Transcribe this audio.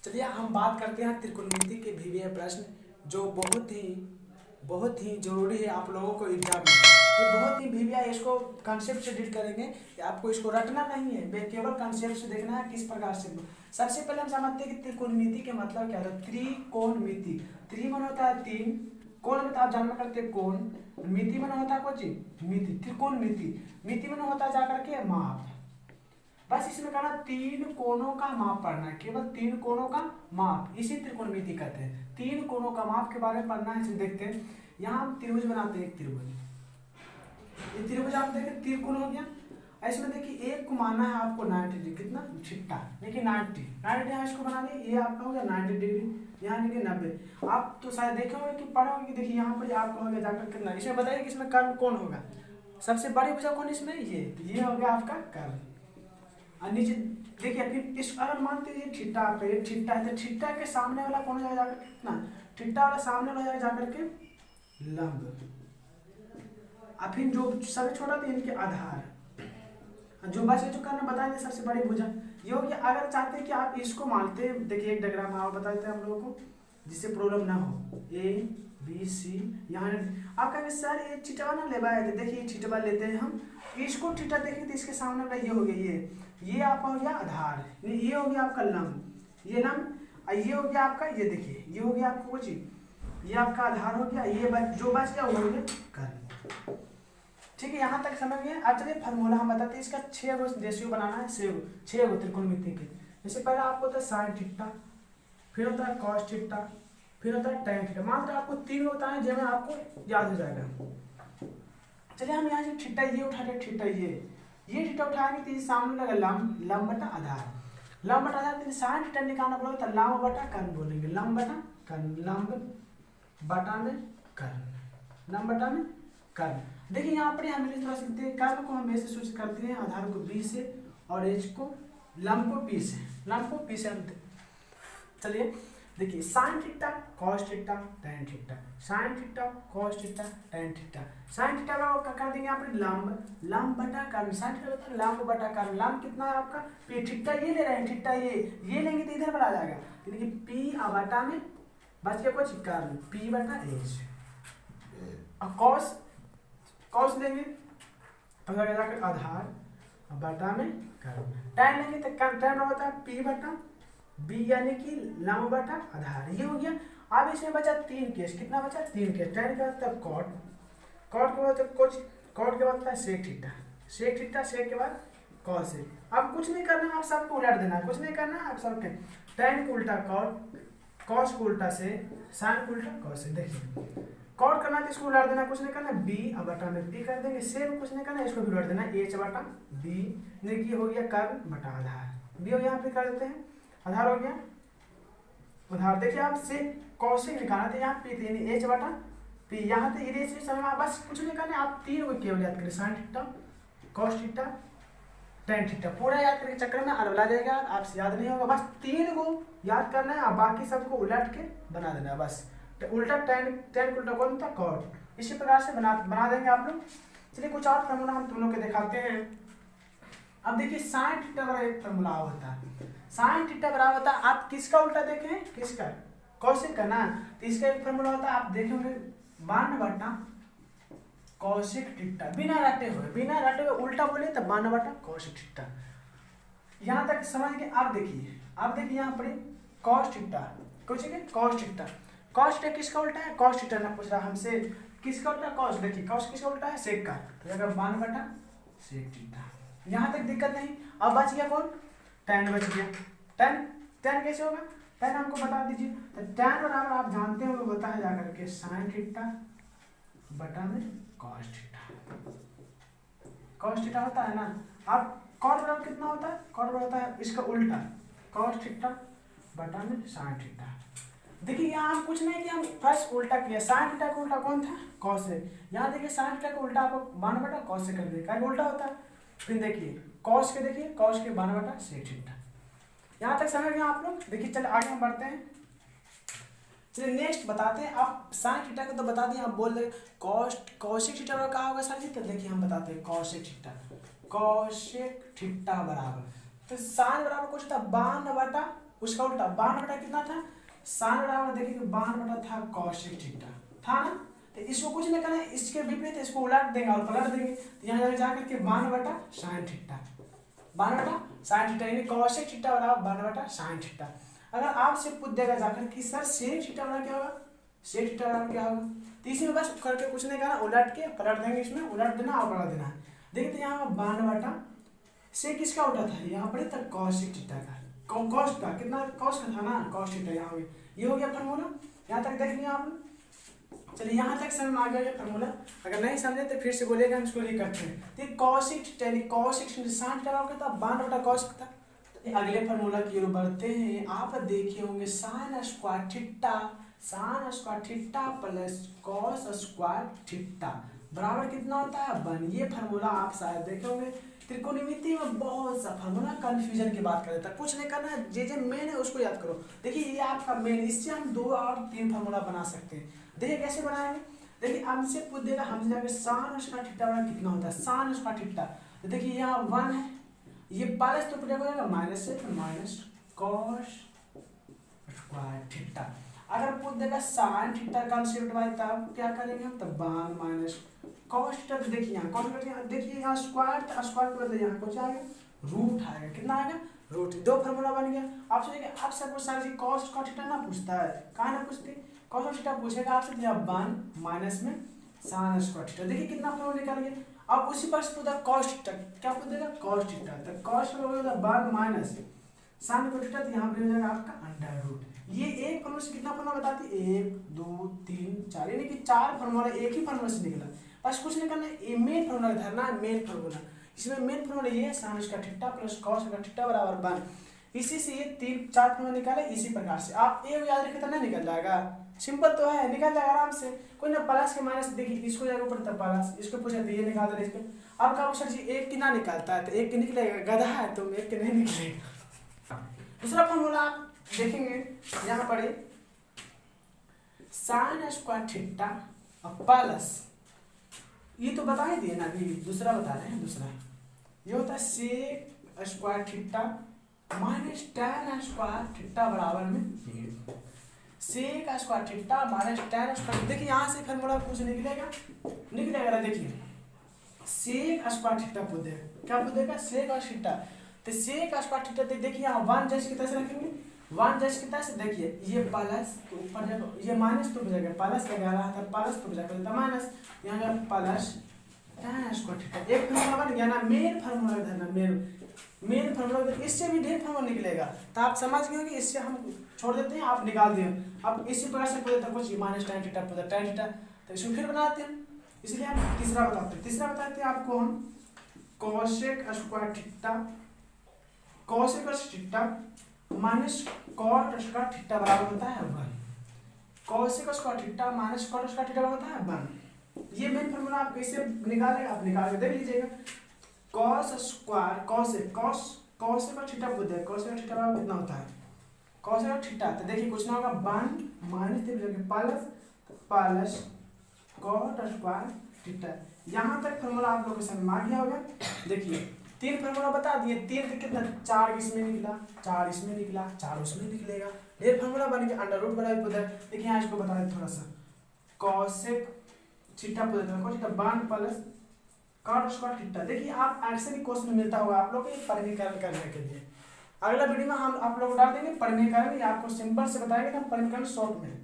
चलिए हम बात करते हैं त्रिकोणमिति के वीवीए प्रश्न, जो बहुत ही जरूरी है आप लोगों को एग्जाम में। ये बहुत ही वीवीए, इसको कॉन्सेप्ट से डील करेंगे। आपको इसको रटना नहीं है, केवल कॉन्सेप्ट से देखना है किस प्रकार से। सबसे पहले हम समझते हैं कि त्रिकोणमिति के मतलब क्या होता है। त्रिकोणमिति, त्रि मन होता है तीन, कोण में आप जन्म करते हैं कोण, मिति मन होता है कुछ मिति, त्रिकोणमिति, मिति मन होता है जाकर के माप। बस इसमें कहना तीन कोणों का माप पढ़ना है, केवल तीन कोणों का माप, इसी त्रिकोणमिति कहते हैं। तीन कोणों का माप के बारे में पढ़ना है। देखते हैं, यहाँ हम त्रिभुज बनाते हैं, एक त्रिभुज, ये त्रिभुज आप देखें त्रिकोण हो गया। इसमें देखिए एक को मानना है आपको 90 डिग्री, कितना छिट्टा, देखिए 90 यहाँ इसको बना दिए, ये आपका हो गया 90 डिग्री, यहाँ देखिए 90। आप तो शायद देखे होंगे कि पढ़े होंगे कि देखिए यहाँ पर आपका हो गया जाकर कितना। इसमें बताइए कि इसमें कर्ण कौन होगा, सबसे बड़ी भुजा कौन इसमें, ये हो गया आपका कर्ण। और नीचे देखिए फिर इस अगर मानते हैं ये ठिट्टा पे, ये ठिट्टा है तो ठिट्टा के सामने वाला कौन हो जाएगा जाकर कितना, ठिट्टा वाला सामने वाला जाकर के लंब। और फिर जो सबसे छोटा था इनके आधार, जो बचे जो करना बताएंगे सबसे बड़ी भुजा ये हो गया। अगर चाहते हैं कि आप इसको मानते हैं, देखिए एक डायग्राम आप बता देते हैं हम लोगों को जिससे प्रॉब्लम ना हो। ए बी सी, यहाँ आप कहेंगे सर ये छिटवा ना लेवा है, तो देखिए छिटवा लेते हैं हम, इसको ठीटा देखिए तो इसके सामने वाला ये हो गया, ये आपका हो गया आधार, ये हो गया आपका लंब, ये लंब, ये हो गया आपका, ये देखिए ये हो गया आपका कुछ, ये आपका आधार हो गया, ये जो बच गया वो हो गया कर्ण। ठीक है, यहाँ तक समझ गए। अब चलिए फार्मूला हम बताते हैं इसका। 6 गो रेशियो बनाना है, 6 गो त्रिकोणमिति के। जैसे पहला आपको होता है साइन थीटा, फिर होता है कॉस थीटा, फिर होता है टैन थीटा। मान लो आपको 3 होता है जिसमें आपको याद हो जाएगा। चलिए हम यहाँ से थीटा ये उठाते, थीटा ये थीटा उठाएंगे तो ये सामने लगा लंब बटा आधार, लंब बटा आधार। साइन थीटा निकालना पड़ेगा तो लंब बटा कर्ण बोलेंगे, लंब बटा कर्ण, लंब बटा में कर्ण, लंब बटा में कर्ण। देखिए यहाँ पर हम थोड़ा सीखते हैं, कर्ण को हम ऐसे सूचित करते हैं, आधार को बी से और एच को, लंब को पी से, लंब को पी से हम। चलिए देखिए sine theta cos theta tan theta, sine theta cos theta tan theta. Sine theta का कर देंगे यहाँ पर लंब बटा कर्ण, साइन थीटा बता लंब बटा कर्ण। लंब कितना है आपका पी, थीटा ये ले रहे हैं, थीटा ये लेंगे तो इधर पर आ जाएगा, यानी कि पी बटा में बच गया कुछ कर्ण, पी बटा एच। और कॉस लेंगे तो जाकर आधार बटा में कर्ण। टैन लेंगे तो टैन होता है पी बटा बी, यानी कि लंब बटा आधार, ये हो गया। अब इसमें बचा 3 केस, कितना बचा 3 केस। टैन के बाद कॉट, कॉट के बाद कुछ, कॉट के बाद सेक थीटा, सेक थीटा, सेक के बाद कॉस है। अब कुछ नहीं करना, आप सबको उलट देना है, कुछ नहीं करना आप सबके। टैन को उल्टा कॉट, कॉस को उल्टा से, साइन को उल्टा कॉस है। देखिए कॉट करना तो इसको उलट देना, कुछ नहीं करना, बी बटा में पी कर देंगे, सेक कुछ नहीं करना, इसको भी उलट देना, एच बटा बी, देखिए हो गया कर्ण बटा आधार, बी हो यहाँ पे कर देते हैं, आधार हो गया आधार। देखिए आप से कौशिक निकालना था, यहाँ पी यानी एच बटा पी, यहाँ तो इरेज भी समय बस कुछ नहीं करना, आप 3 को केवल याद करें, sine theta cos theta tan theta, पूरा याद करके चक्कर में अलवला जाएगा, आपसे याद नहीं होगा। बस 3 को याद करना है और बाकी सबको उलट के बना देना है बस। तो उल्टा टैन को उल्टा कौन था कॉट, इसी प्रकार से बना देंगे आप लोग। चलिए कुछ और फॉर्मूला हम तुम लोग के दिखाते हैं। अब देखिए साइन थीटा बराबर एक फॉर्मूला होता है, साइन थीटा बराबर होता है, आप किसका उल्टा देखें, किसका कौशिक का ना, तो इसका एक फॉर्मूला होता है, आप देखेंगे 52 बटा कौशिक थीटा, बिना रटे हुए उल्टा बोले तो 52 बटा कौशिक थीटा। यहाँ तक समझ के आप देखिए, यहाँ पर कॉस थीटा, कुछ कॉस थीटा, कॉस थीटा किसका उल्टा है, कॉस थीटा ना पूछ रहा हमसे किसका उल्टा कॉस, देखिए कॉस किसका उल्टा है सेक का, तो अगर 52 बटा सेक थीटा। यहाँ तक दिक्कत नहीं। अब बच गया कौन, टैन बच गया। टैन कैसे होगा, टैन हमको बता दीजिए। तो टैन बराबर आप जानते हो होता है जाकर के साइन थीटा बटा में कॉस थीटा, कॉस थीटा होता है ना। अब कॉट बराबर कितना होता है, कॉट बराबर होता है इसका उल्टा कॉस थीटा बटा में साइन थीटा। देखिए यहाँ हम कुछ नहीं कि हम फर्स्ट उल्टा किया, साइन थीटा का उल्टा कौन था कॉस है, यहाँ देखिए साइन थीटा का उल्टा आपको 52 बटा कॉस से कर दिया, उल्टा होता है। फिर देखिए कॉस के 52 बटा सेक थीटा। यहाँ तक समझ गए आप लोग। देखिए चलिए आगे हम बढ़ते हैं। चलिए नेक्स्ट बताते हैं, आप साइन थीटा को तो बता दिए, आप बोल रहे कॉशिक थीटा कहा होगा सर जी, तो देखिए हम बताते हैं कॉशिक थीटा बराबर, तो साइन बराबर कुछ था 52 बटा उसका उल्टा 52 कितना था, साइन बराबर देखिए 52 था कॉसेक थीटा था ना। तो इसको कुछ नहीं करना है, इसके विपरीत इसको उलट देंगे और पलट देंगे, तो यहाँ जाकर के 52 साइन थीटा, 52 साइन थीटा यानी कॉसेक थीटा बराबर 52 साइन थीटा। अगर आपसे पूछ देगा जाकर कि सर सेक थीटा बराबर क्या होगा, सेक थीटा बराबर क्या होगा, तो इसमें बस करके कुछ नहीं करना, उलट के पलट देंगे, इसमें उलट देना और पलट देना है। देखिए तो यहाँ 52 से किसका उल्टा था, यहाँ पर था कॉसेक थीटा का, कॉस का कितना, कॉस का था ना, कॉस थीटा यहाँ ये हो गया फार्मूला। यहाँ तक देख लिया आपने, चलिए यहाँ तक समझ में आ गया फार्मूला। अगर नहीं समझे तो फिर से बोलेगा, हम इसको नहीं करते हैं। तो कॉसेक थीटा यानी कॉसेक साइन थीटा बराबर था 52 कॉसेक था। तो अगले फार्मूला की ओर बढ़ते हैं। आप देखे होंगे sine square theta, sine square theta plus cos square theta बराबर कितना होता है 1। ये फार्मूला आप शायद देखे होंगे, त्रिकोणमिति में बहुत सा फार्मूला कंफ्यूजन की बात कर देता है। कुछ नहीं करना है, जे मेन है उसको याद करो। देखिए ये आपका मेन, इससे हम 2 और 3 फार्मूला बना सकते हैं। देखिए कैसे बनाएंगे, देखिए हमसे पूछ देगा, हमसे जाकर साइन स्क्वायर थीटा बराबर कितना होता है, साइन स्क्वायर थीटा। तो देखिए यहाँ 1 है, ये प्लस तो क्या हो जाएगा माइनस से, तो माइनस कॉस स्क्वायर थीटा। अगर पूछ देगा साइन थीटा कंसेप्ट वाइज, तब क्या करेंगे हम, तब 1 माइनस कॉस थीटा। तो देखिए यहाँ कॉस थीटा, देखिए यहाँ स्क्वायर था, स्क्वायर के बदले यहाँ कुछ आएगा रूट आएगा, कितना आएगा रूट। 2 फार्मूला बन गया। आप सोचेंगे आप सबको सारी चीज कॉस स्क्वायर थीटा ना पूछता है, कहाँ ना पूछते, कॉस थीटा पूछेगा आपसे, तो यहाँ 1 माइनस में साइन स्क्वायर थीटा। देखिए कितना फार्मूला निकाल गया। अब उसी पर से पूछा कॉस थीटा, क्या पूछ देगा कॉस थीटा, तो कॉस हो जाएगा 1 माइनस साइन स्क्वायर थीटा, तो यहाँ पे हो जाएगा आपका अंडर रूट। ये एक फार्मूला से कितना फार्मूला बताती है, 1 2 3 4, यानी कि 4 फार्मूला एक ही फार्मूला से निकला। बस कुछ नहीं करना है, ये मेन फार्मूला धरना है, मेन फार्मूला। इसमें मेन फार्मूला ये है sine square theta plus cos square theta बराबर 1। इसी से ये 3-4 फार्मूला निकाले, इसी प्रकार से आप एक याद रखें तो नहीं निकल जाएगा, सिंपल तो है, निकल जाएगा आराम से। कोई ना प्लस के माइनस, देखिए इसको जाएगा ऊपर तब प्लस, इसको पूछा तो ये निकाल देना इसको। अब का सर जी एक की ना निकालता है, तो एक की निकलेगा, गधा है तो एक की नहीं निकलेगा। दूसरा फार्मूला आप देखेंगे यहाँ पर साइन स्क्वायर थीटा प्लस, ये तो बता ही दिए ना अभी, दूसरा बता रहे हैं। दूसरा ये होता है sec square theta minus tan square theta बराबर में 0। Sec square theta minus tan square, देखिए यहाँ से फार्मूला कुछ निकलेगा, निकलेगा। देखिए सेक स्क्वायर थीटा पूछ देगा, क्या पूछ देगा सेक और थीटा। तो सेक स्क्वायर थीटा, देखिए यहाँ 1 जैसे की तरह से रखेंगे, 1 जैसे की तरह से, देखिए ये प्लस तो ऊपर जाएगा, ये माइनस तो बचेगा, प्लस लगा रहा था प्लस तो बचेगा माइनस, यहाँ प्लस टैन स्क्वायर थीटा। एक फार्मूला बन गया ना, मेन फार्मूला धरना, मेन फार्मूला। इससे भी ढेर फार्मूला निकलेगा, तो आप समझ गए कि इससे हम छोड़ देते हैं, आप निकाल दिए। अब इसी प्रकार से पूछता कुछ माइनस टैन थीटा पूछा टैन थीटा, तो इसको फिर बनाते हैं, इसलिए हम तीसरा बताते हैं। तीसरा बताते हैं आपको हम cosec square theta, cosec theta minus cot square theta बराबर होता है 1। Cosec square theta minus cot square theta बराबर होता है 1। ये मेन फार्मूला आप कैसे निकालेंगे, आप निकाल के देख लीजिएगा। कॉस स्क्वायर कॉसेक थीटा पूछ दे, कॉसेक थीटा बराबर कितना होता है, कॉसेक थीटा। तो देखिए कुछ ना होगा 1 minus plus cot square theta. यहाँ तक फार्मूला आप लोगों को समझ में आ गया होगा। देखिए 3 फार्मूला बता दिए, 3 का कितना 4 इसमें निकला, 4 इसमें निकला, 4 उसमें निकलेगा, ढेर फार्मूला बन गया। अंडर रूट बराबर पता है। देखिए यहाँ इसको बता दें थोड़ा सा, कॉसेक थीटा पूछ देते हैं, कौन theta 1 plus cot square theta. देखिए आप ऐसे भी क्वेश्चन मिलता होगा आप लोग को परिमीकरण करने के लिए। अगला वीडियो में हम आप लोग को डाल देंगे परिमीकरण, या आपको सिंपल से बताएंगे ना परिमीकरण शॉर्ट में।